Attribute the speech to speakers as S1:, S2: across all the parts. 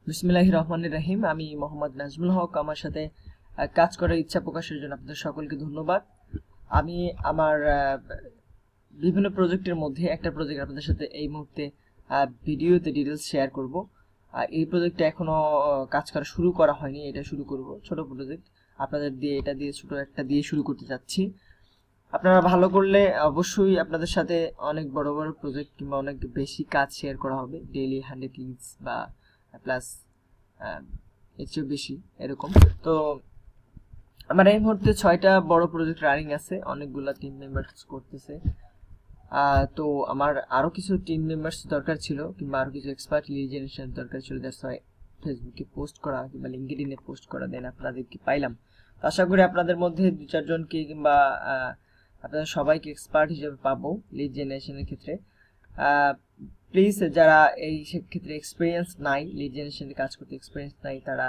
S1: বিসমিল্লাহির রহমানির রহিম। আমি মোহাম্মদ নাজমুল হক। আমার সাথে কাজ করার ইচ্ছা প্রকাশের জন্য আপনাদের সকলকে ধন্যবাদ। আমি আমার বিভিন্ন প্রজেক্টের মধ্যে একটা প্রজেক্ট আপনাদের সাথে এই মুহূর্তে ভিডিওতে ডিটেলস শেয়ার করব। এই প্রজেক্টটা এখনো কাজ করা শুরু করা হয়নি, এটা শুরু করব। ছোট প্রজেক্ট আপনাদের দিয়ে, এটা দিয়ে ছোট একটা দিয়ে শুরু করতে যাচ্ছি। আপনারা ভালো করলে অবশ্যই আপনাদের সাথে অনেক বড় বড় প্রজেক্ট কিংবা অনেক বেশি কাজ শেয়ার করা হবে। ডেইলি 100 লিডস বা প্লাস এর চেয়েও বেশি এরকম। তো আমার এই মুহূর্তে 6টা বড় প্রজেক্ট রানিং আছে, অনেকগুলো টিম মেম্বার্স করতেছে। তো আমার আরো কিছু টিম মেম্বার্স দরকার ছিল কিংবা আরো কিছু এক্সপার্ট লিড জেনারেশন দরকার ছিল। দ্যাটস ওয়াই ফেসবুকে পোস্ট করা কিংবা লিঙ্কডইনে পোস্ট করা, দেন আপনাদেরকে পাইলাম। তো আশা করি আপনাদের মধ্যে 2-4 জনকে কিংবা আপনাদের সবাইকে এক্সপার্ট হিসেবে পাবো লিড জেনারেশনের ক্ষেত্রে। প্লিজ যারা এই ক্ষেত্রে এক্সপিরিয়েন্স নাই, লিড জেনারেশনে কাজ করতে এক্সপিরিয়েন্স নাই, তারা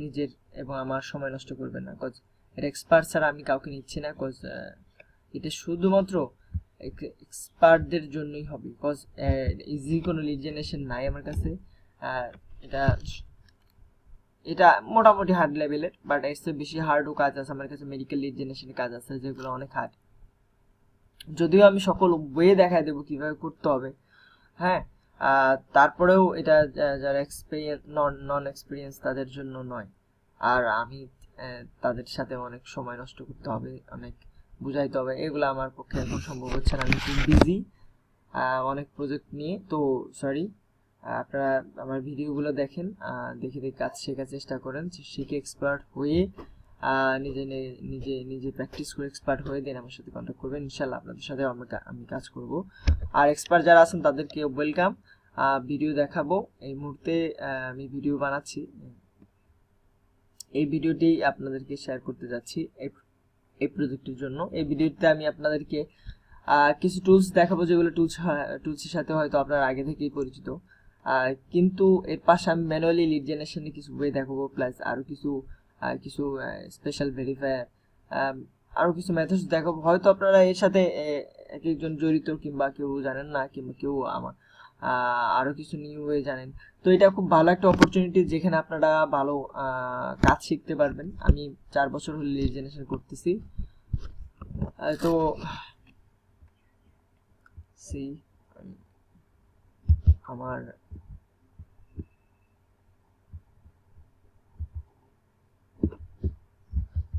S1: নিজের এবং আমার সময় নষ্ট করবেন না। কজ এটা এক্সপার্ট ছাড়া আমি কাউকে নিচ্ছি না। কজ এটা শুধুমাত্র এক্সপার্টদের জন্যই হবে। কজ ইজি কোনো লিড জেনারেশন নাই আমার কাছে। এটা এটা মোটামুটি হার্ড লেভেলের, বাট এর চেয়ে বেশি হার্ডও কাজ আছে আমার কাছে। মেডিকেল লিড জেনারেশনের কাজ আছে যেগুলো অনেক হার্ড, যদিও আমি সকল ওয়ে দেখাই দেবো কিভাবে করতে হবে। হ্যাঁ, তারপরেও এটা যারা এক্সপিরিয়েন্স নন এক্সপিরিয়েন্স তাদের জন্য নয়। আর আমি তাদের সাথে অনেক সময় নষ্ট করতে হবে, অনেক বুঝাইতে হবে, এগুলো আমার পক্ষে এখন সম্ভব হচ্ছে না। আমি খুব বিজি অনেক প্রজেক্ট নিয়ে। তো সরি, আপনারা আমার ভিডিওগুলো দেখেন, দেখে দেখে কাজ শেখার চেষ্টা করেন, শিখে এক্সপার্ট হয়ে নিজে নিজে নিজে প্র্যাকটিস করে এক্সপার্ট হয়ে দেন আমার সাথে কন্ট্যাক্ট করবেন। ইনশাল্লাহ আপনাদের সাথে আমি কাজ করব। আর এক্সপার্ট যারা আছেন তাদেরকে ওয়েলকাম। ভিডিও দেখাবো এই মুহূর্তে। আমি ভিডিও বানাচ্ছি, এই ভিডিওটি আপনাদেরকে শেয়ার করতে যাচ্ছি এই প্রজেক্টের জন্য। এই ভিডিওতে আমি আপনাদেরকে কিছু টুলস দেখাবো, যেগুলো টুলসের সাথে হয়তো আপনারা আগে থেকেই পরিচিত। কিন্তু এর পাশে আমি ম্যানুয়ালি লিড জেনারেশনে কিছু ওয়ে দেখাবো, প্লাস আরও কিছু স্পেশাল ভেরিফায়ার, আরও কিছু মেথডস দেখাবো। হয়তো আপনারা এর সাথে এক একজন জড়িত, কিংবা কেউ জানেন না, কিংবা কেউ আমার আরও কিছু নিউ ওয়ে জানেন। তো এটা খুব ভালো একটা অপরচুনিটি যেখানে আপনারা ভালো কাজ শিখতে পারবেন। আমি 4 বছর হলে লিড জেনারেশন করতেছি। তো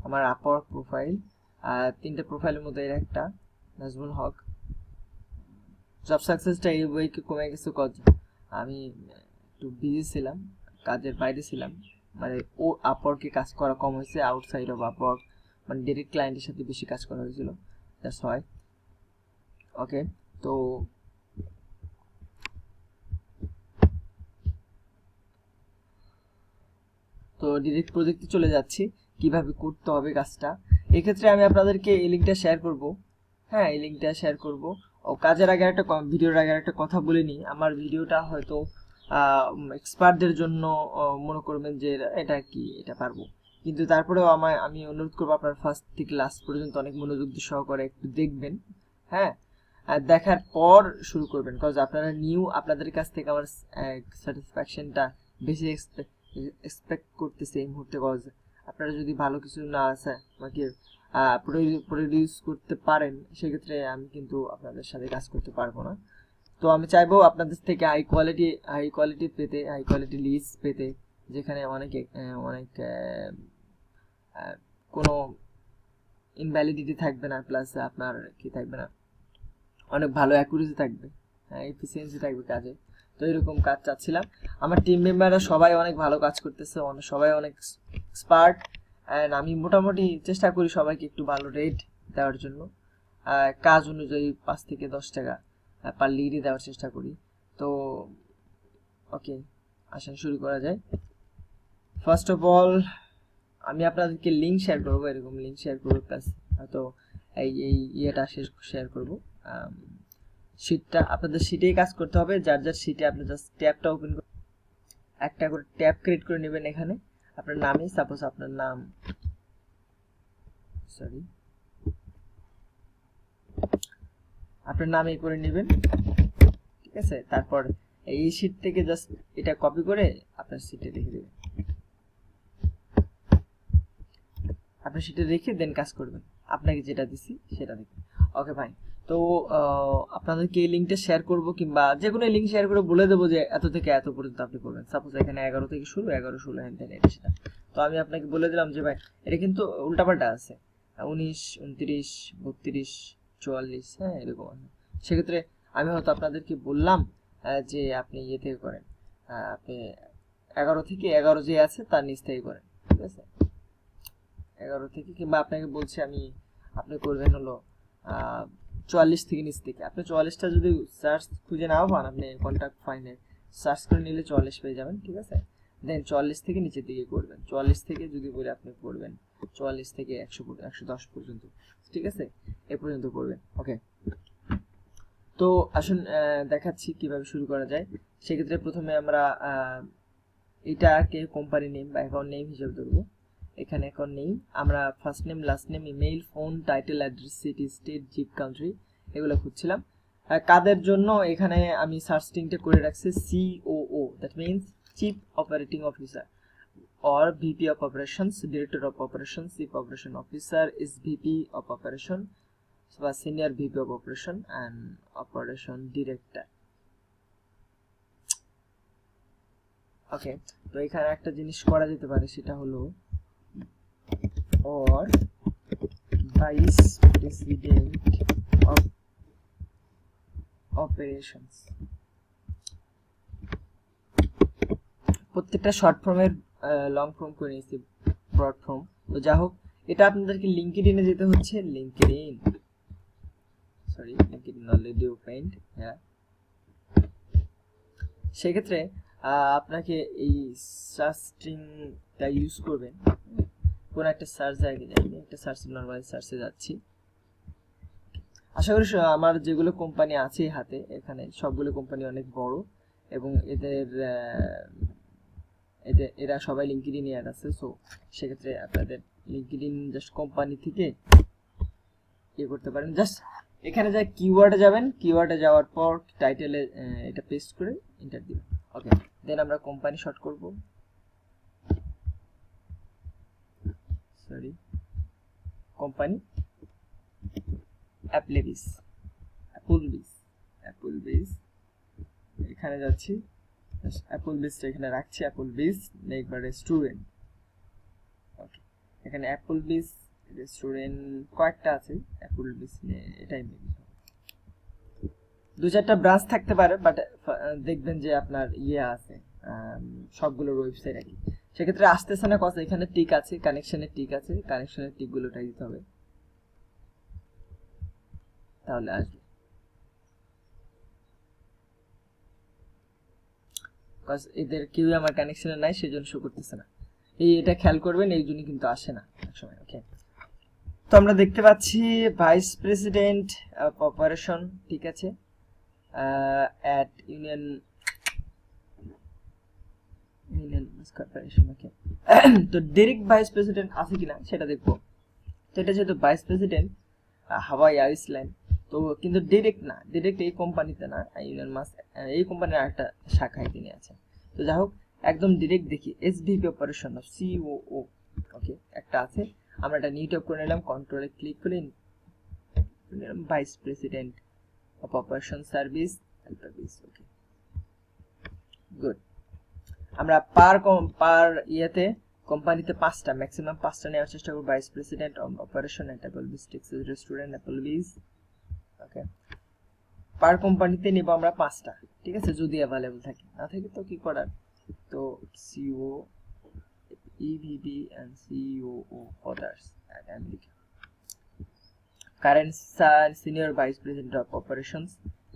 S1: আমার আপওয়ার্ক প্রোফাইল, 3টা প্রোফাইলের মধ্যে এর একটা নাজমুল হক। জব সাকসেসটা এই উইকে কমে গেছে, কজ আমি একটু বিজি ছিলাম, কাজের বাইরে ছিলাম। মানে আপওয়ার্কে কাজ করা কম হয়েছে, আউটসাইড অফ আপওয়ার্ক মানে ডাইরেক্ট ক্লায়েন্টের সাথে বেশি কাজ করা হয়েছিল। That's why. ওকে, তো ডিরেক্ট প্রজেক্টে চলে যাচ্ছি, কিভাবে করতে হবে কাজটা। এক্ষেত্রে আমি আপনাদেরকে এই লিঙ্কটা শেয়ার করব। হ্যাঁ, এই লিঙ্কটা শেয়ার করব। ও কাজের আগে একটা ভিডিওর আগে একটা কথা বলে নিই। আমার ভিডিওটা হয়তো এক্সপার্টদের জন্য মনে করবেন যে এটা পারবো, কিন্তু তারপরেও আমি অনুরোধ করবো আপনার ফার্স্ট থেকে লাস্ট পর্যন্ত অনেক মনোযোগ সহকারে একটু দেখবেন। হ্যাঁ, দেখার পর শুরু করবেন, কজ আপনারা নিউ, আপনাদের কাছ থেকে আমার স্যাটিসফ্যাকশনটা বেশি এক্সপেক্ট করতেছি এই মুহূর্তে। কজ আপনারা যদি ভালো কিছু না আছে আমাকে প্রডিউস করতে পারেন, সেক্ষেত্রে আমি কিন্তু আপনাদের সাথে কাজ করতে পারবো না। তো আমি চাইবো আপনাদের থেকে হাই কোয়ালিটি পেতে, হাই কোয়ালিটি লিডস পেতে, যেখানে অনেক কোনো ইনভ্যালিডিটি থাকবে না, প্লাস আপনার কি থাকবে না, অনেক ভালো অ্যাকুরেসি থাকবে, হ্যাঁ, এফিসিয়েন্সি থাকবে কাজে। তো এরকম কাজ চাচ্ছিলাম। আমার টিম মেম্বাররা সবাই অনেক ভালো কাজ করতেছে, সবাই অনেক এক্সপার্ট, অ্যান্ড আমি মোটামুটি চেষ্টা করি সবাইকে একটু ভালো রেট দেওয়ার জন্য। কাজ অনুযায়ী 5 থেকে 10 টাকা পার লিডই দেওয়ার চেষ্টা করি। তো ওকে, আসেন শুরু করা যায়। ফার্স্ট অফ অল আমি আপনাদেরকে লিঙ্ক শেয়ার করবো, এরকম লিঙ্ক শেয়ার করবো, প্লাস হয়তো এই ইয়েটা শেয়ার করবো। শিটটা আপনাদের শিটেই কাজ করতে হবে। যার শিটে আপনি জাস্ট ট্যাবটা ওপেন করে একটা করে ট্যাব ক্রিয়েট করে নেবেন। এখানে আপনার নামে, সাপোজ আপনার নাম, আপনার নামে করে নেবেন, ঠিক আছে। তারপর এই শীট থেকে জাস্ট এটা কপি করে আপনার শীটে রেখে দেবেন, আপনার শীটে রেখে দেন কাজ করবেন, আপনাকে যেটা দিছি সেটা দেখবেন। Okay fine. তো আপনাদেরকে এই লিঙ্কটা শেয়ার করব, কিংবা যে কোনো লিঙ্ক শেয়ার করে বলে দেবো যে এত থেকে এত পর্যন্ত আপনি করবেন। সাপোজ এখানে 11 থেকে শুরু, 11, 16 হ্যান এটা সেটা। তো আমি আপনাকে বলে দিলাম যে ভাই এটা কিন্তু উল্টাপাল্টা আছে, 19, 29, 32, 44, হ্যাঁ এরকম আছে। সেক্ষেত্রে আমি হয়তো আপনাদেরকে বললাম যে আপনি ইয়ে থেকে করেন, আপনি 11 থেকে 11 যে আছে তার নিচ থেকে করেন, ঠিক আছে? 11 থেকে, কিংবা আপনাকে বলছি আমি, আপনি করবেন হলো 44 থেকে নিচ থেকে। আপনি 44টা যদি সার্চ খুঁজে নাও পান, আপনি কন্টাক্ট ফাইন্ডে সার্চ করে নিলে 44 পেয়ে যাবেন, ঠিক আছে? দেন 44 থেকে নিচের দিকে করবেন, 44 থেকে যদি বলে আপনি করবেন 44 থেকে 110 পর্যন্ত, ঠিক আছে? এ পর্যন্ত করবেন। ওকে, তো আসুন দেখাচ্ছি কিভাবে শুরু করা যায়। সেক্ষেত্রে প্রথমে আমরা এটাকে কোম্পানি নেম বা অ্যাকাউন্ট নেম হিসেবে ধরবো। এখানে অ্যাকাউন্ট নেম, আমরা first name, last name, email, phone, title, address, city, state, zip, country এগুলো খুঁজছিলাম। কাদের জন্য এখানে আমি সার্চ স্ট্রিংটা করে রাখছি COO, that means chief operating officer or VP of Operations, Director of Operations, Chief Operation Officer, SVP of Operation বা Senior VP of Operation and Operation Director। ওকে, তো এখানে একটা জিনিস করা যেতে পারে, সেটা হলো or Vice President of Operations। প্রত্যেকটা শর্ট ফর্মের লং ফর্ম করে নিয়েছি, ব্রড ফর্ম। তো যা হোক, এটা আপনাদেরকে লিঙ্কডইনে যেতে হচ্ছে, লিঙ্কডইন অলরেডি ওপেন্ড, হ্যাঁ। সেক্ষেত্রে আপনাকে এই সার্চ স্ট্রিংটা ইউজ করবেন। কোন একটা সার্চ আগে যাই, একটা সার্চ নরমাল সার্চে যাচ্ছি। আশা করি আমার যেগুলো কোম্পানি আছে হাতে, এখানে সবগুলো কোম্পানি অনেক বড় এবং এরা সবাই লিঙ্কডইনে অ্যাড আছে। সো সেক্ষেত্রে আপনাদের লিঙ্কডইন জাস্ট কোম্পানি থেকে ইয়ে করতে পারেন। জাস্ট এখানে যা কিওয়ার্ডে যাবেন, কিওয়ার্ডে যাওয়ার পর টাইটেলে এটা পেস্ট করে এন্টার দিবেন। ওকে, দেন আমরা কোম্পানি শর্ট করব, কোম্পানি অ্যাপলেবিস, অ্যাপলবিস এখানে যাচ্ছি, অ্যাপলবিসটা এখানে রাখছি, অ্যাপলবিস একবার রেস্টুরেন্ট। ওকে, এখানে অ্যাপলবিস রেস্টুরেন্ট কয়েকটা আছে, অ্যাপলবিস এটাই মেবি 2-4টা ব্রাঞ্চ থাকতে পারে, বাট দেখবেন যে আপনার ইয়ে আছে সবগুলোর ওয়েবসাইট একই। সেক্ষেত্রে আসতেছে না কথা, এখানে টিক আছে, কানেকশনের টিক আছে, কানেকশনের টিকগুলোটাই দিতে হবে, তাহলে আসবে। এদের কেউ আমার কানেকশনে নাই, সেজন্য শো করতেছে না। এটা খেয়াল করবেন, এই জন্য কিন্তু আসে না একসময়। ওকে, তো আমরা দেখতে পাচ্ছি ভাইস প্রেসিডেন্ট অফ অপারেশন, ঠিক আছে, অ্যাট ইউনিয়ন কর্পোরেশন। ওকে, তো ডাইরেক্ট ভাইস প্রেসিডেন্ট আছে কিনা সেটা দেখবো। তো এটা যেহেতু ভাইস প্রেসিডেন্ট হাওয়াই আইসল্যান্ড, তো কিন্তু ডাইরেক্ট না, ডাইরেক্ট এই কোম্পানিতে না, ইউনিয়ন মাস্ক এই কোম্পানির একটা শাখায় তিনি আছেন। তো যাই হোক, একদম ডাইরেক্ট দেখি এসভিপি অপারেশন অফ COO। ওকে, একটা আছে, আমরা এটা নিউ ট্যাব করে নিলাম, কন্ট্রোলে ক্লিক করে vice president of operation service. Okay, good. আমরা পার ইয়েতে কোম্পানিতে 5টা, ম্যাক্সিমাম 5টা নেওয়ার চেষ্টা করব। Vice president of operation at Applebee's Texas restaurant, Applebee's. Okay, পার কোম্পানিতে নেব আমরা 5টা, ঠিক আছে, যদি অ্যাভেলেবল থাকে, না থাকে তো কি করার। তো CO, EVP and COO others at America, current senior vice president of operations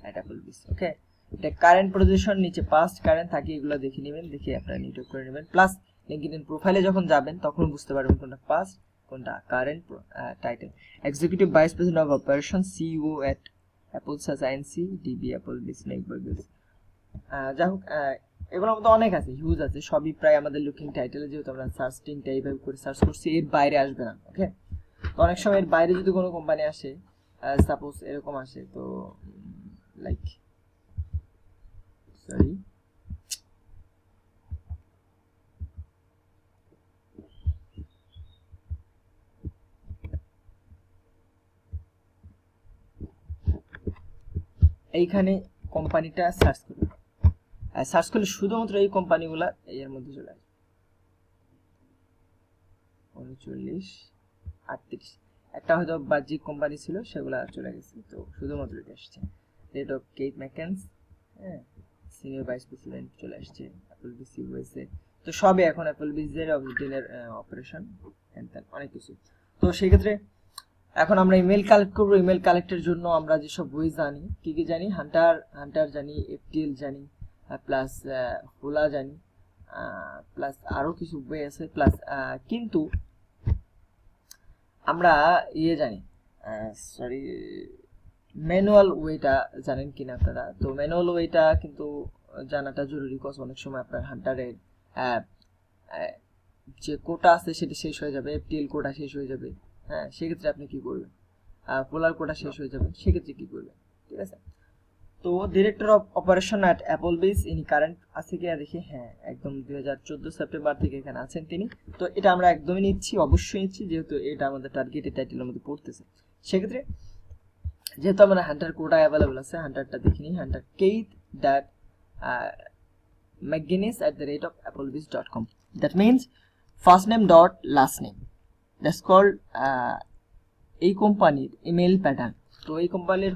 S1: at Applebee's। ওকে, এটা কারেন্ট পজিশন, নিচে পাস্ট কারেন্ট থাকে, এগুলো দেখে নেবেন, দেখে আপনারা নিউট করে নেবেন। প্লাস লিঙ্কডইন প্রোফাইলে যখন যাবেন তখন বুঝতে পারবেন কোনটা পাস্ট কোনটা current. Title executive vice president of operation CEO at Applebee's INC DB Applebee's Neckburgers। যাই হোক, এগুলোর মধ্যে অনেক আছে, হিউজ আছে, সবই প্রায় আমাদের লুকিং টাইটেলে, যেহেতু আমরা সার্চিংটা এইভাবে করে সার্চ করছি, এর বাইরে আসবে না। ওকে, তো অনেক সময় এর বাইরে যদি কোনো কোম্পানি আসে, সাপোজ এরকম আসে, তো লাইক সরি, এইখানে কোম্পানিটা সার্চ করবে, সার্চ করলে শুধুমাত্র এই কোম্পানিগুলা এর মধ্যে চলে আসবে। 39, 38 একটা হয়তো বাহ্যিক কোম্পানি ছিল, সেগুলা চলে গেছে, তো শুধুমাত্র এটা আসছে। রেট অফ কেট ম্যাকেন্স, হ্যাঁ, সিনিয়র ভাইস প্রেসিডেন্ট চলে আসছে, অ্যাপলবিস ইউএসএ, তো সবে এখন অ্যাপলবিসের অবডিনের অপারেশন এন্ড অনেক কিছু। তো সেই ক্ষেত্রে এখন আমরা ইমেল কালেক্ট করব। ইমেল কালেক্টের জন্য আমরা যেসব বই জানি, কি কি জানি, হান্টার জানি, এফটিএল জানি, প্লাস হোলা জানি, প্লাস আরো কিছু বই আছে, প্লাস কিন্তু আমরা ইয়ে জানি, সরি, ম্যানুয়াল ওয়েটা জানেন কিনা আপনারা? তো ম্যানুয়াল ওয়েটা কিন্তু জানাটা জরুরি, কজ অনেক সময় আপনার হান্টারের যে কোটা আছে সেটা শেষ হয়ে যাবে, এফটিএল কোটা শেষ হয়ে যাবে, হ্যাঁ, সেক্ষেত্রে আপনি কি করবেন? পোলার কোটা শেষ হয়ে যাবে, সেক্ষেত্রে কি করবেন? ঠিক আছে। তো ডিরেক্টর অফ অপারেশন অ্যাট অ্যাপলবিস ইনি কারেন্ট আছে কিনা দেখি, হ্যাঁ, একদম 2014 সেপ্টেম্বর থেকে এখানে আছেন তিনি। তো এটা আমরা একদমই নিচ্ছি, অবশ্যই নিচ্ছি, যেহেতু এটা আমাদের টার্গেটের টাইটেলের মধ্যে পড়তেছে। সেক্ষেত্রে যেহেতু আমার হান্টার কোটা অ্যাভেলেবল আছে, হান্টারটা দেখে নিই, Hunter Keith that mcguinness@applebees.com, that means first name dot last name, that's called এই কোম্পানির ইমেল প্যাটার্ন। তো এই কোম্পানির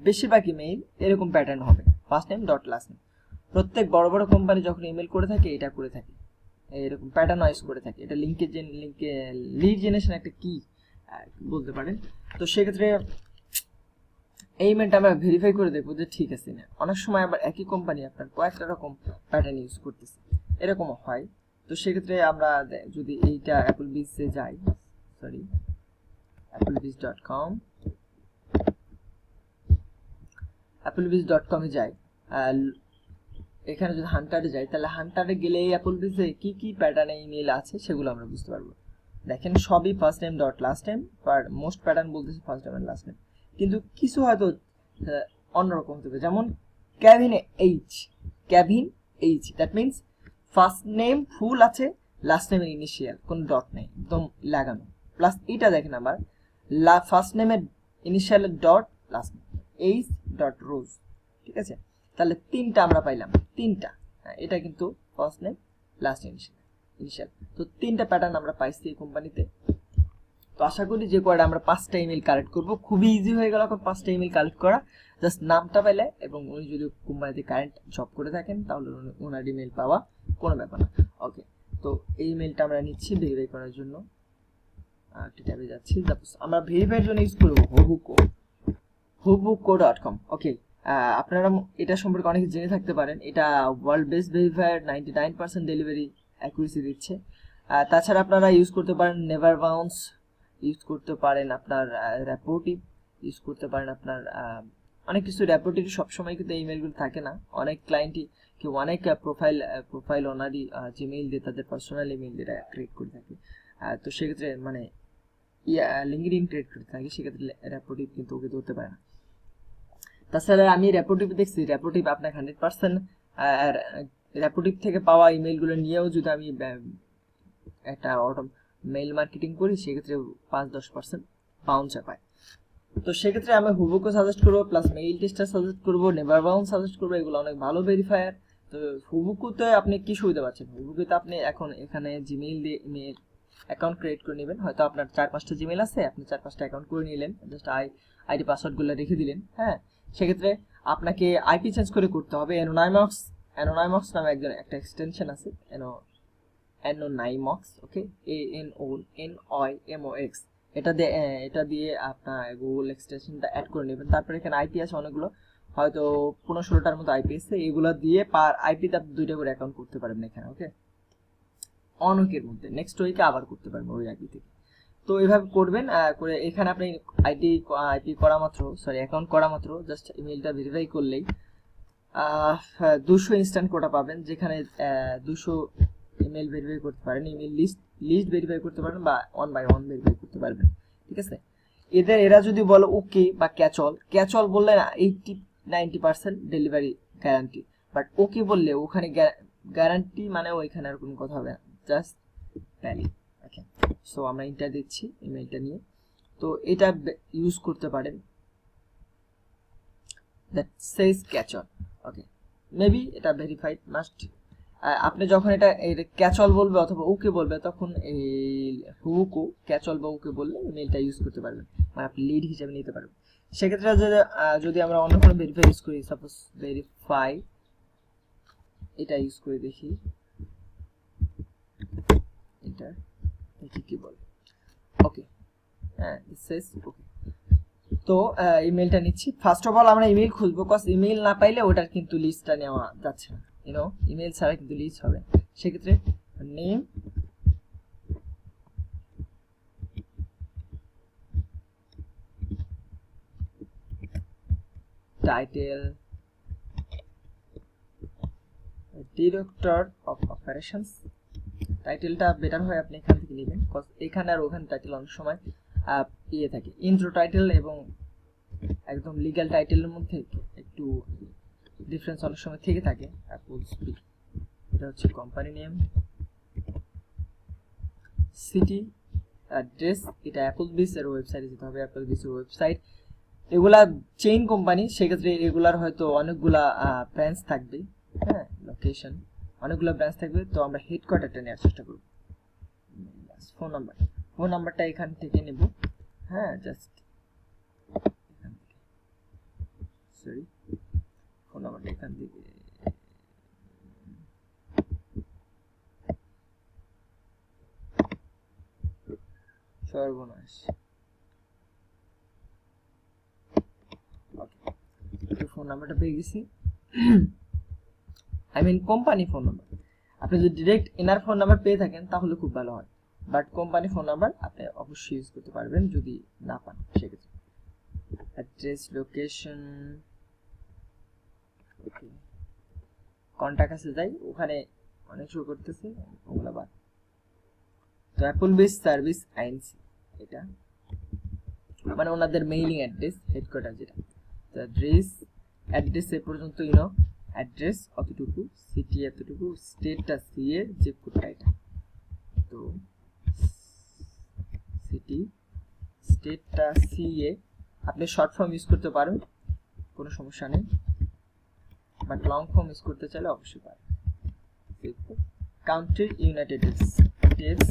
S1: বেশিরভাগ ইমেইল এরকম প্যাটার্ন হবে, first name dot last name. প্রত্যেক বড় বড় কোম্পানি যখন ইমেল করে থাকে এটা করে থাকে, এরকম প্যাটার্ন ওয়াইজ করে থাকে। এটা লিঙ্কে লিড জেনারেশন একটা কি বলতে পারেন। তো সেক্ষেত্রে এই ইমেলটা আমরা ভেরিফাই করে দেখবো যে ঠিক আছে না। অনেক সময় আবার একই কোম্পানি আপনার কয়েকটা রকম প্যাটার্ন ইউজ করতেছে, এরকমও হয়। তো সেক্ষেত্রে আমরা যদি এইটা অ্যাপলবিসে যাই, সরি, applebees.com, applebees.com-এ যাই, এখানে যদি হান্টারে যাই, তাহলে হান্টারে গেলে অ্যাপলবিসে কি কি প্যাটার্নে ইমেল আছে সেগুলো আমরা বুঝতে পারবো। দেখেন সবই first name dot last name, but most pattern বলতেছে first name and last name, কিন্তু কিছু হয়তো অন্যরকম হতে পারে। যেমন Kevin H, that means first name full আছে, লাস্ট নেমের ইনিশিয়াল কোনো ডট নেই, একদম লাগানো। প্লাস এটা দেখেন আবার ফার্স্ট নেমের ইনিশিয়ালের dot, last name H dot Rose, ঠিক আছে। তাহলে তিনটা আমরা পাইলাম, তিনটা, এটা কিন্তু ফার্স্ট নেম লাস্ট ইনিশিয়াল। তো তিনটা প্যাটার্ন আমরা পাইছি এই কোম্পানিতে। তো আশা করি যে কয়টা আমরা 5টা ইমেল কালেক্ট করব, খুবই ইজি হয়ে গেল এখন 5টা ইমেল কালেক্ট করা। জাস্ট নামটা পেলে এবং উনি যদি কোম্পানিতে কারেন্ট জব করে থাকেন তাহলে ওনার ইমেল পাওয়া কোনো ব্যাপার না। ওকে, তো এই ইমেলটা আমরা নিচ্ছি ভেরিফাই করার জন্য, একটা ট্যাবে যাচ্ছি, আমরা ভেরিফাইয়ের জন্য ইউজ করব hubuko.com। ওকে, আপনারা এটা সম্পর্কে অনেক জেনে থাকতে পারেন, এটা world best verifier, 99% delivery accuracy দিচ্ছে। তাছাড়া আপনারা ইউজ করতে পারেন নেভার বাউন্স, ইউজ করতে পারেন আপনার র্যাপোটিভ, ইউজ করতে পারেন আপনার অনেক কিছু। র্যাপোটিভ সবসময় কিন্তু ইমেলগুলো থাকে না, অনেক ক্লায়েন্টই কেউ অনেক প্রোফাইল ওনারই জিমেইল দিয়ে তাদের পার্সোনাল ইমেইল দিয়ে ক্রিয়েট করে থাকে। তো সেক্ষেত্রে মানে লিঙ্কডইন ক্রিয়েট করে থাকে, সেক্ষেত্রে র্যাপোটিভ কিন্তু ওকে ধরতে পারে না। তাছাড়া আমি র্যাপোটিভ দেখছি, র্যাপোটিভ আপনার 100% র্যাপোটিভ থেকে পাওয়া ইমেলগুলো নিয়েও যদি আমি একটা মেইল মার্কেটিং করি, সেক্ষেত্রে 5-10% বাউন্সে পায়। তো সেক্ষেত্রে আমি হুবুকো সাজেস্ট করবো, প্লাস মেইল টেস্টার সাজেস্ট করবো, নেভার বাউন্স সাজেস্ট করবো, এগুলো অনেক ভালো ভেরিফায়ার। তো হুবুকুতে আপনি কি সুবিধা পাচ্ছেন? হুবুকুতে আপনি এখন এখানে জিমেইল দিয়ে ইমেল অ্যাকাউন্ট ক্রিয়েট করে নেবেন। হয়তো আপনার 4-5টা জিমেইল আছে, আপনি 4-5টা অ্যাকাউন্ট করে নিলেন, জাস্ট আইডি পাসওয়ার্ডগুলো রেখে দিলেন। হ্যাঁ, সেক্ষেত্রে আপনাকে আইপি চেঞ্জ করে করতে হবে। অ্যানোনাইমক্স নামে একটা এক্সটেনশন আছে, অ্যানোনাইমক্স, ওকে, ANONYMOX, এটা দিয়ে আপনার গুগল এক্সটেনশনটা অ্যাড করে নেবেন। তারপরে এখানে আইপি আছে অনেকগুলো, হয়তো 15-16টার মতো আইপি আছে, এগুলো দিয়ে পার আইপিতে আপনি 2টা করে অ্যাকাউন্ট করতে পারবেন এখানে। ওকে, অনেকের মধ্যে নেক্সট উইকে আবার করতে পারবেন ওই আইপি থেকে। তো এইভাবে করবেন, করে এখানে আপনি আইপি করা মাত্র, সরি অ্যাকাউন্ট করা মাত্র জাস্ট ইমেলটা ভেরিফাই করলেই 200 ইনস্ট্যান্ট কোটা পাবেন, যেখানে 200 ইমেল ভেরিফাই করতে পারেন, ইমেল লিস্ট ভেরিফাই করতে পারেন, বা 1 বাই 1 ভেরিফাই করতে পারবেন। ঠিক আছে, এরা যদি বলো ওকে বা ক্যাচল বললে না 90% ডেলিভারি গ্যারান্টি। বাট ওকে বললে ওখানে গ্যারান্টি মানে ওইখানে আর কোনো কথা হবে না, জাস্ট ভ্যালিড। ওকে, সো আমরা ইন্টার দিচ্ছি ইমেলটা নিয়ে। তো এটা ইউজ করতে পারেন, that Sage catch all. Okay, maybe এটা ভেরিফাইড মাস্ট। আপনি যখন এটা ক্যাচ অল বলবে অথবা ওকে বলবে, তখন এই হুকও ক্যাচ অল বা ওকে বললে ইমেলটা ইউজ করতে পারবেন, মানে আপনি লিড হিসেবে নিতে পারবেন। সেক্ষেত্রে যদি আমরা অন্য কোনো ভেরিফাই ইউজ করি, সাপোজ ভেরিফাই, এটা ইউজ করে দেখি, এটা দেখি কি বলে। ওকে, হ্যাঁ সেজ ওকে। তো ইমেলটা নিচ্ছি। ফার্স্ট অফ অল আমরা ইমেল খুঁজবো, কজ ইমেল না পাইলে ওটার কিন্তু লিস্টটা নেওয়া যাচ্ছে না, ইউনো ইমেল ছাড়া কিন্তু লিস্ট হবে। সেক্ষেত্রে name, title, director of operations. টাইটেলটা বেটার হয় আপনি এখান থেকে নেবেন, কজ এখানে আর ওখানে টাইটেল অনেক সময় ইয়ে থাকে, ইন্ট্রো টাইটেল এবং একদম লিগ্যাল টাইটেলের মধ্যে একটু ডিফারেন্স অনেক সময় থেকে থাকে। অ্যাপল স্পিক, এটা হচ্ছে কোম্পানি নেম, সিটি, অ্যাড্রেস, এটা অ্যাপলবিস এর ওয়েবসাইটে যেতে হবে, অ্যাপলবিস এর ওয়েবসাইট। এগুলা চেইন কোম্পানি, সেক্ষেত্রে এগুলার হয়তো অনেকগুলা ব্রাঞ্চ থাকবে। হ্যাঁ, লোকেশন অনেকগুলো ব্রাঞ্চ থাকবে, তো আমরা হেডকোয়ার্টারটা নেওয়ার চেষ্টা করব। ফোন নাম্বারটা এখান থেকে নেব। হ্যাঁ, জাস্ট এখান থেকে, সরি, ফোন নাম্বারটা এখান থেকে সর্বনাশ। ওকে, ফোন নাম্বারটা পেয়ে গেছি, I mean company phone number. আপনি যদি ডিরেক্ট এনার ফোন নাম্বার পেয়ে থাকেন তাহলে খুব ভালো হয়, বাট কোম্পানি ফোন নাম্বার আপনি অবশ্যই ইউজ করতে পারবেন যদি না পান সেক্ষেত্রে। অ্যাড্রেস, লোকেশন, ওকে, কন্টাক্ট আছে যাই, ওখানে অনেক শো করতেছে ওগুলো বাদ। তো অ্যাপলবিস সার্ভিস আইএনসি, এটা মানে ওনাদের মেইলিং অ্যাড্রেস, হেডকোয়ার্টার যেটা। তো অ্যাড্রেস এ পর্যন্ত ইউনো, অ্যাড্রেস অতটুকু, সিটি এতটুকু, স্টেটটা সিএ, জিপ কোডটা এটা। তো সিটি, স্টেটটা সিএ, আপনি শর্ট ফর্ম ইউজ করতে পারেন, কোনো সমস্যা নেই, বাট লং ফর্ম ইউজ করতে চাইলে অবশ্যই পারেন। কান্ট্রি ইউনাইটেড স্টেটস,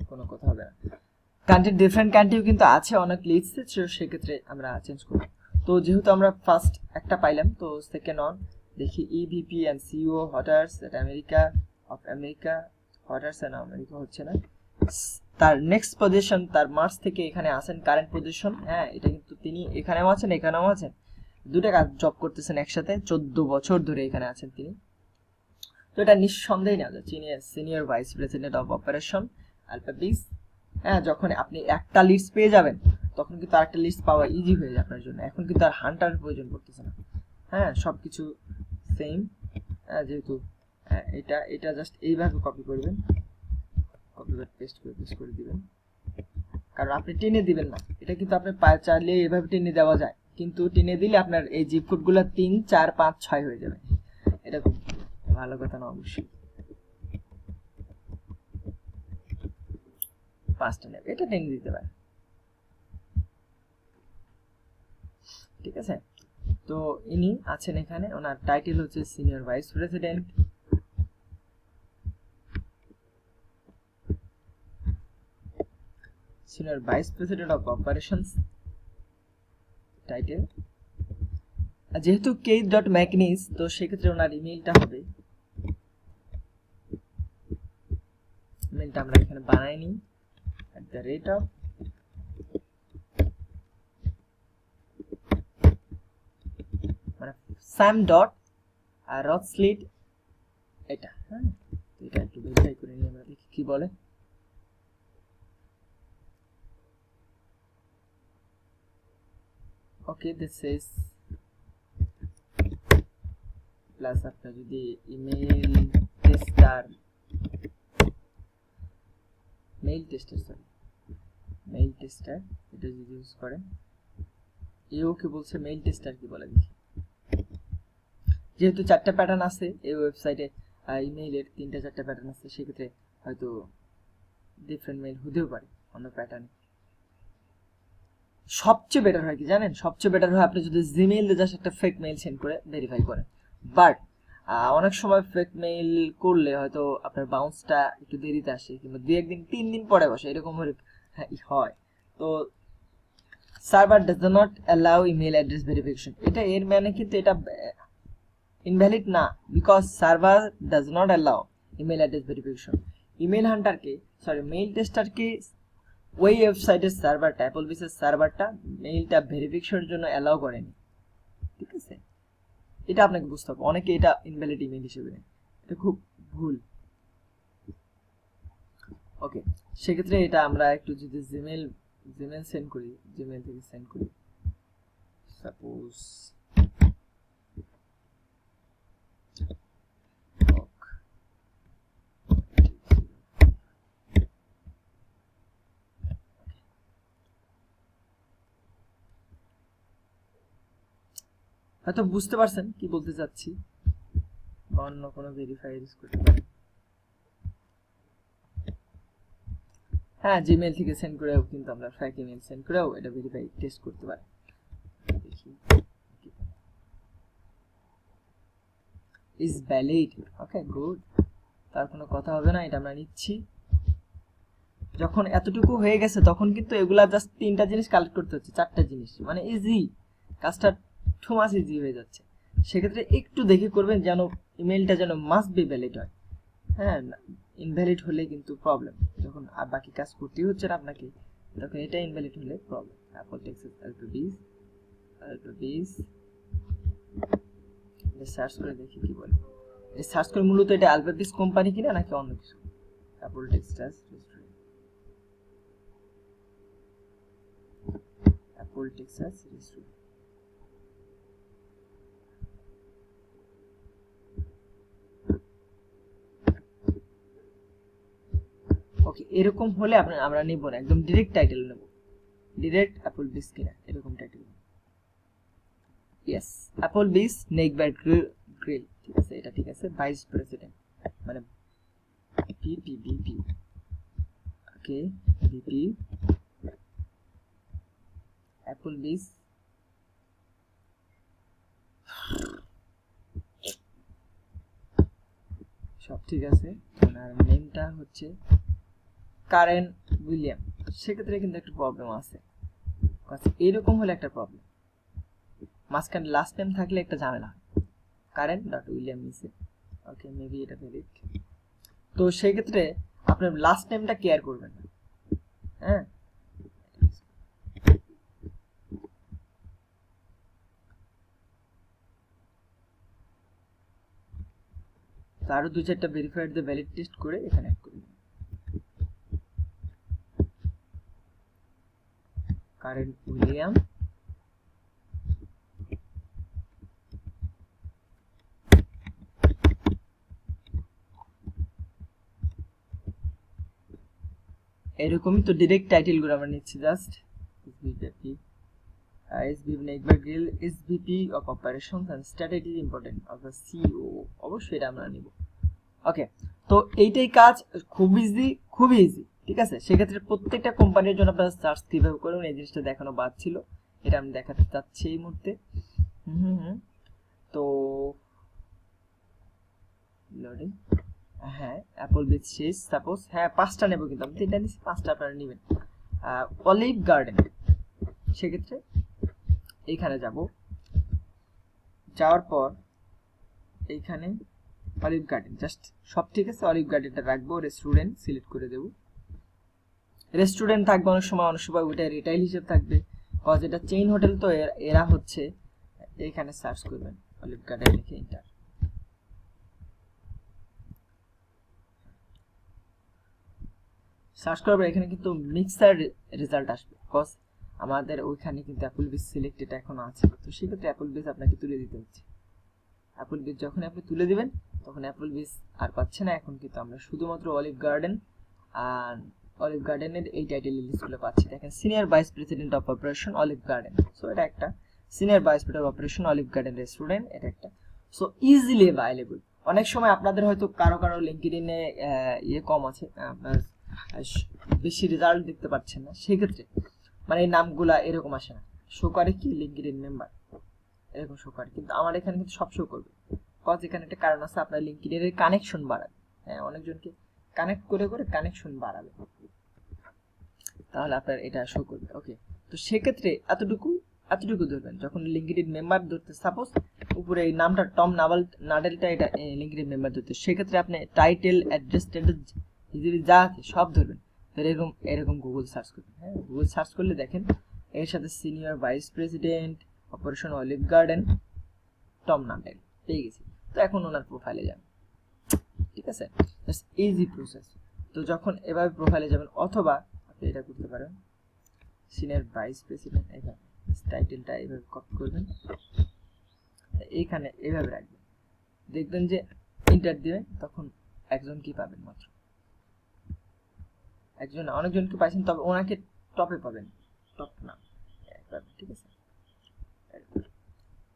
S1: কোনো কথা হবে না। কান্ট্রি ডিফারেন্ট কান্ট্রিও কিন্তু আছে অনেক লিস্টে, সেক্ষেত্রে আমরা চেঞ্জ করব। তো যেহেতু আমরা ফার্স্ট একটা পাইলাম, তো সেকেন্ড অন দেখি EVP and CEO Hooters at America of America, Hooters and America হচ্ছে না। তার নেক্সট পজিশন, তার মার্চ থেকে এখানে আছেন, কারেন্ট পজিশন। হ্যাঁ, এটা কিন্তু তিনি এখানেও আছেন এখানেও আছেন, দুটো কাজ জব করতেছেন একসাথে, 14 বছর ধরে এখানে আছেন তিনি। তো এটা নিঃসন্দেহে নেওয়া যায়, senior vice president of operation Applebee's. হ্যাঁ, যখন আপনি একটা লিস্ট পেয়ে যাবেন তখন কিন্তু আরেকটা লিস্ট পাওয়া ইজি হয়ে যায় আপনার জন্য। এখন কিন্তু আর হান্টারের প্রয়োজন পড়তেছে না। হ্যাঁ, সবকিছু সেম। যেহেতু এটা জাস্ট এইভাবে কপি করবেন, কপি করে পেস্ট করে দিবেন, কারণ আপনি টেনে দিবেন না, এটা কিন্তু আপনি চাইলে এভাবে টেনে দেওয়া যায়, কিন্তু টেনে দিলে আপনার এই জিপ কোডগুলো 3, 4, 5, 6 হয়ে যাবে। এটা খুব ভালো কথা না, অবশ্যই 5টা নেবে, এটা টেনে দিতে পারে। ঠিক আছে, তো ইনি আছেন এখানে, ওনার টাইটেল হচ্ছে senior vice president. Senior vice president of operations title. যেহেতু keith.mcnis, তো সেক্ষেত্রে ওনার ইমেইলটা হবে, ইমেইলটা আমরা এখানে বানাই নিই, @ মানে sam.rothschild, এটা। হ্যাঁ, এটা একটু ভেরিফাই করে নিই, আমরা দেখি কি বলে। ওকে, দিস ইজ প্লাস আপনার যদি ইমেল টেস্টার এটা যদি ইউজ করেন, এও কি বলছে মেইল টেস্টার কি বলে দেখি। যেহেতু 4টা প্যাটার্ন আছে এই ওয়েবসাইটে, ইমেইলের 3টা 4টা প্যাটার্ন আছে, সেক্ষেত্রে হয়তো ডিফারেন্ট মেইল হতেও পারে অন্য প্যাটার্নে। সবচেয়ে বেটার হয় কি জানেন, সবচেয়ে বেটার হয় আপনি যদি জিমেইলে জাস্ট একটা ফেক মেইল সেন্ড করে ভেরিফাই করেন। বাট অনেক সময় ফেক মেইল করলে হয়তো আপনার বাউন্সটা একটু দেরিতে আসে, কিংবা 2-1 দিন 3 দিন পরে বসে, এরকম হয়। তো server does not allow email address verification, এটা এর মানে কিন্তু এটা ইনভ্যালিড না, because server does not allow email address verification. Email হান্টারকে মেইল টেস্টারকে ওই ওয়েবসাইটের সার্ভারটা, অ্যাপলবিসের সার্ভারটা মেইলটা ভেরিফিকেশনের জন্য অ্যালাউ করেনি, ঠিক আছে? এটা আপনাকে বুঝতে হবে। অনেকে এটা ইনভ্যালিড ইমেল হিসেবে নেয়, এটা খুব ভুল। ওকে, সেক্ষেত্রে এটা আমরা একটু যদি জিমেল সেন্ড করি, জিমেল থেকে সেন্ড করি, সাপোজ হয়তো বুঝতে পারছেন কি বলতে চাচ্ছি, অন্য কোনো ভেরিফাই ইউজ করতে পারেন। হ্যাঁ, জিমেল থেকে সেন্ড করেও কিন্তু আমরা ফেক ইমেল সেন্ড করেও এটা ভেরিফাই টেস্ট করতে পারি। দেখি ইজ ভ্যালিড। ওকে, গুড, তার কোনো কথা হবে না, এটা আমরা নিচ্ছি। যখন এতটুকু হয়ে গেছে তখন কিন্তু এগুলা জাস্ট 3টা জিনিস কালেক্ট করতে হচ্ছে, 4টা জিনিস, মানে ইজি, কাজটা টু মাস ইজি হয়ে যাচ্ছে। সেক্ষেত্রে একটু দেখে করবেন যেন ইমেলটা যেন মাস্ট বি ভ্যালিড হয়। হ্যাঁ, ইনভ্যালিড হলে কিন্তু প্রবলেম, যখন আর বাকি কাজ করতেই হচ্ছে না আপনাকে, তখন এটা ইনভ্যালিড হলে প্রবলেম। অ্যাপল টেক্সাস অ্যালফাবিস সার্চ করে দেখি কি বলে। সার্চ করে মূলত এটা অ্যালফাবিস কোম্পানি কিনা নাকি অন্য কিছু। Apple Texas restaurant, Apple Texas restaurant. Okay, এরকম হলে আমরা নিব না, একদম ডিরেক্ট টাইটেল নেব, ডিরেক্ট অ্যাপলবিস কিনা এরকম title. Yes, Applebee's Neighbour Grill, ঠিক আছে, এটা ঠিক আছে। ভাইস প্রেসিডেন্ট মানে ভিপি, ওকে, ভিপি অ্যাপলবিস। সব ঠিক আছে, ওনার নেমটা হচ্ছে কারেন উইলিয়াম। সেক্ষেত্রে কিন্তু একটা প্রবলেম আছে, এইরকম হলে একটা প্রবলেম, মাঝখানে লাস্ট নেম থাকলে একটা ঝামেলা হয়। কারেন ডট উইলিয়াম নিচে, ওকে, মেবি এটা ভ্যালিড। তো সেই ক্ষেত্রে আপনার লাস্ট নেমটা কেয়ার করবেন না, হ্যাঁ। আরো 2-4টা ভেরিফাইড দিয়ে ভ্যালিড টেস্ট করে এখানে অ্যাড করে দিন। কারেন উইলিয়াম, এরকমই তো ডিরেক্ট টাইটেল গুলো আমরা নিচ্ছি, just SVP Neighbour Grill, SVP of operations and strategy important of the CEO, অবশ্যই এটা আমরা নিব। ওকে, তো এইটাই কাজ, খুব ইজি, খুবই ইজি, ঠিক আছে। সেক্ষেত্রে প্রত্যেকটা কোম্পানির জন্য আপনারা সার্চ কিভাবে করবেন এই জিনিসটা দেখানো বাদ ছিল, এটা আমি দেখাতে চাচ্ছি এই মুহূর্তে। তো লোডিং, হ্যাঁ, অ্যাপলবিস শেষ, সাপোজ, হ্যাঁ 5টা নেব, কিন্তু আমি 3টা নিচ্ছি, 5টা আপনারা নেবেন। অলিভ গার্ডেন, সেক্ষেত্রে এইখানে যাব, যাওয়ার পর এইখানে অলিভ গার্ডেন, জাস্ট সব ঠিক আছে, অলিভ গার্ডেনটা রাখবো। রেস্টুরেন্ট সিলেক্ট করে দেব, রেস্টুরেন্ট থাকবে, অনেক সময় ওইটা রিটেইল হিসেবে থাকবে, কজ এটা চেইন হোটেল, তো এরা হচ্ছে এইখানে সার্চ করবেন অলিভ গার্ডেন লিখে এন্টার। সার্চ করবে, এখানে কিন্তু মিক্সার রেজাল্ট আসবে, কজ আমাদের ওইখানে কিন্তু অ্যাপলবিস সিলেক্টেড এখনো আছে। তো সেক্ষেত্রে অ্যাপলবিস আপনাকে তুলে দিতে হচ্ছে। অ্যাপলবিস যখন আপনি তুলে দিবেন তখন অ্যাপলবিস আর পাচ্ছে না, এখন কিন্তু আমরা শুধুমাত্র অলিভ গার্ডেন আর অলিভ গার্ডেনের এই টাইটেল লিস্টগুলো পাচ্ছি। দেখেন, senior vice president of operation Olive garden, so এটা একটা senior vice president of operation Olive garden restaurant, এটা একটা। So easily available. অনেক সময় আপনাদের হয়তো কারো লিঙ্কডইনে কম আছে, আপনার বেশি রেজাল্ট দেখতে পাচ্ছেন না, সেক্ষেত্রে মানে এই নামগুলা এরকম আসে না, শো করে কি লিঙ্কডইন মেম্বার এরকম শো করে, কিন্তু আমার এখানে কিন্তু সব শো করবে। কজ এখানে একটা কারণ আছে, আপনার লিঙ্কডইনের কানেকশন বাড়াবে, হ্যাঁ অনেকজনকে কানেক্ট করে কানেকশন বাড়াবে, তাহলে আপনার এটা শো করবে। ওকে, তো সেক্ষেত্রে এতটুকু ধরবেন যখন লিঙ্কডইন মেম্বার ধরতে, সাপোজ উপরে এই নামটা টম নাডেলটা এটা লিঙ্কডইন মেম্বার ধরতে, সেক্ষেত্রে আপনি টাইটেল অ্যাড্রেস যা আছে সব ধরবেন। তো এরকম গুগল সার্চ করবেন, হ্যাঁ গুগল সার্চ করলে দেখেন এর সাথে senior vice president operation Olive Garden Tom Nadel পেয়ে গেছি। তো এখন ওনার প্রোফাইলে যাবেন, ঠিক আছে, ইজি প্রসেস। তো যখন এভাবে প্রোফাইলে যাবেন, অথবা আপনি এটা করতে পারেন সিনিয়র ভাইস প্রেসিডেন্ট, এখানে টাইটেলটা এইভাবে কপি করবেন, এইখানে এইভাবে রাখবেন, দেখবেন যে ইন্টার দিবেন তখন একজন কি পাবেন, মাত্র একজন, অনেকজনকে পাইছেন, তবে ওনাকে টপে পাবেন, টপ না পাবেন, ঠিক আছে।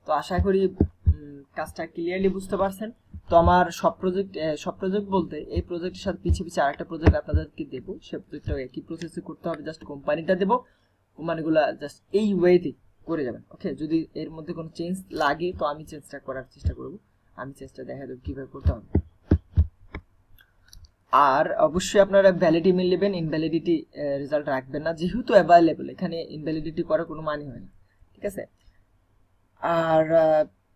S1: তো আশা করি কাজটা ক্লিয়ারলি বুঝতে পারছেন। তো আমার সব প্রজেক্ট বলতে এই প্রজেক্টের সাথে পিছিয়ে আরেকটা প্রজেক্ট আপনাদেরকে দেবো, সে প্রজেক্টটাও একই প্রসেসে করতে হবে, জাস্ট কোম্পানিটা দেবো, কোম্পানিগুলো জাস্ট এই ওয়েতে করে যাবেন। ওকে, যদি এর মধ্যে কোনো চেঞ্জ লাগে তো আমি চেঞ্জটা করার চেষ্টা করব, আমি চেঞ্জটা দেখা দেবো কীভাবে করতে হবে। আর অবশ্যই আপনারা ভ্যালিডিটি ইমেল নেবেন, ইনভ্যালিডিটি রেজাল্ট রাখবেন না, যেহেতু অ্যাভেলেবল, এখানে ইনভ্যালিডিটি করার কোনো মানে হয় না, ঠিক আছে। আর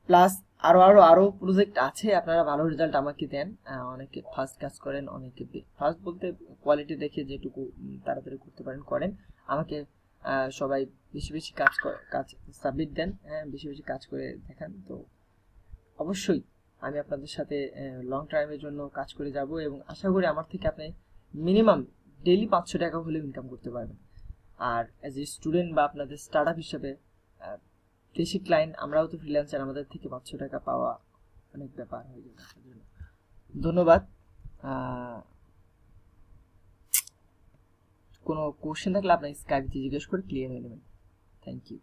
S1: প্লাস আরো প্রজেক্ট আছে, আপনারা ভালো রেজাল্ট আমাকে দেন, অনেকে ফার্স্ট কাজ করেন, অনেকে ফার্স্ট বলতে কোয়ালিটি দেখে যেটুকু তাড়াতাড়ি করতে পারেন করেন, আমাকে সবাই বেশি কাজ সাবমিট দেন, হ্যাঁ বেশি কাজ করে দেখান। তো অবশ্যই আমি আপনাদের সাথে লং টাইমের জন্য কাজ করে যাব, এবং আশা করি আমার থেকে আপনি মিনিমাম ডেইলি 500 টাকা হলেও ইনকাম করতে পারবেন। আর অ্যাজ এ স্টুডেন্ট বা আপনাদের স্টার্ট আপ হিসেবে দেশি ক্লায়েন্ট, আমরাও তো ফ্রিল্যান্সার, আমাদের থেকে 500 টাকা পাওয়া অনেক ব্যাপার হয়ে যাবে আপনার জন্য। ধন্যবাদ। কোনো কোশ্চেন থাকলে আপনার স্কাইপে জিজ্ঞেস করে ক্লিয়ার হয়ে নেবেন। Thank you.